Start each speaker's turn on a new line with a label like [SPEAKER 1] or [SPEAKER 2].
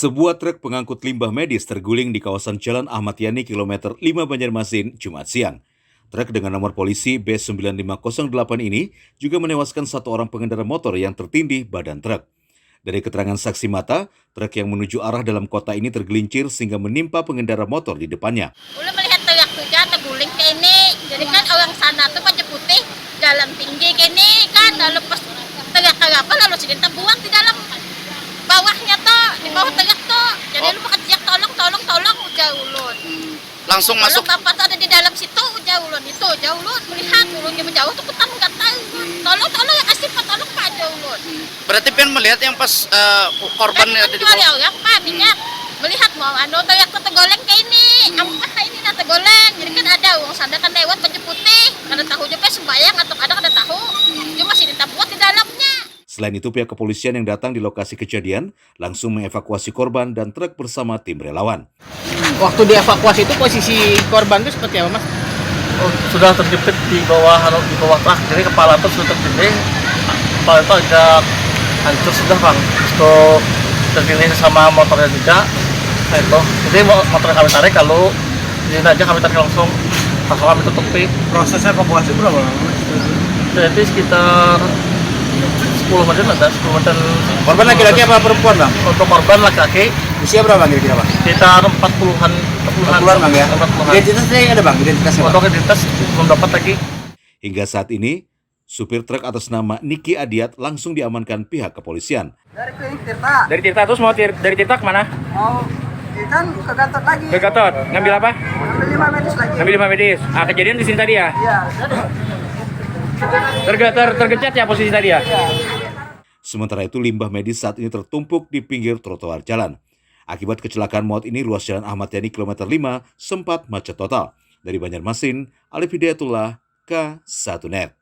[SPEAKER 1] Sebuah truk pengangkut limbah medis terguling di kawasan Jalan Ahmad Yani kilometer 5 Banjarmasin, Jumat siang. Truk dengan nomor polisi B9508 ini juga menewaskan satu orang pengendara motor yang tertindih badan truk. Dari keterangan saksi mata, truk yang menuju arah dalam kota ini tergelincir sehingga menimpa pengendara motor di depannya.
[SPEAKER 2] Udah melihat teriak juga terguling ke ini, jadi kan orang sana tuh baju putih, jalan tinggi ke ini kan, lalu pas teriak-teriak apa lalu sini terbuang di dalam bawahnya tuh, di bawah teriak tuh, jadi lu pakai teriak tolong udah ulun.
[SPEAKER 3] Langsung masuk.
[SPEAKER 2] Bapak tuh ada di dalam situ udah ulun itu, jauh ulun melihat ulunnya menjauh tuh ketemu nggak tahu, tolong ya kasih pak tolong pak jauh ulun.
[SPEAKER 3] Berarti pengen melihat yang pas korban ada di bawah.
[SPEAKER 2] Orang pak minyak melihat mau teriak tuh tergoleng ke ini, apa ini nah tergoleng, jadi kan ada uang sana kan lewat baju putih, kada tahu juga sembayang atau kada tahu, cuma sini buat di dalamnya.
[SPEAKER 1] Selain itu, pihak kepolisian yang datang di lokasi kejadian langsung mengevakuasi korban dan truk bersama tim relawan.
[SPEAKER 4] Waktu dievakuasi itu posisi korban itu seperti apa, Mas?
[SPEAKER 5] Oh, sudah terjepit di bawah truk, jadi kepala truk sudah terjepit, kepala itu agak hancur sudah bang. Itu terkini sama motornya juga, nah itu. Jadi motor kami tarik, kalau ini aja kami tarik langsung kami tutupi.
[SPEAKER 6] Prosesnya evakuasi berapa lama?
[SPEAKER 5] Jadi sekitar 10 menit ada, 10 menit.
[SPEAKER 6] Korban laki-laki apa perempuan bang?
[SPEAKER 5] Untuk korban laki-laki
[SPEAKER 6] Usia berapa kira-kira bang?
[SPEAKER 5] sekitar 40-an.
[SPEAKER 6] 40-an bang ya?
[SPEAKER 5] 40-an.
[SPEAKER 6] Identitasnya ada bang? Identitasnya bang?
[SPEAKER 5] Untuk identitas belum dapat lagi.
[SPEAKER 1] Hingga saat ini, supir truk atas nama Niki Adiat langsung diamankan pihak kepolisian.
[SPEAKER 7] Dari klinik Tirta.
[SPEAKER 4] Dari Tirta, terus mau dari Tirta kemana?
[SPEAKER 7] Mau kan ke Gatot lagi.
[SPEAKER 4] Ke Gatot. Ngambil apa?
[SPEAKER 7] Ambil 5 medis lagi.
[SPEAKER 4] Ngambil 5 medis. Kejadian di sini tadi ya?
[SPEAKER 7] Iya.
[SPEAKER 4] Tergencet ya posisi tadi ya?
[SPEAKER 1] Sementara itu, limbah medis saat ini tertumpuk di pinggir trotoar jalan. Akibat kecelakaan maut ini, ruas Jalan Ahmad Yani kilometer 5 sempat macet total. Dari Banjarmasin, Alif Hidayatullah, K1net.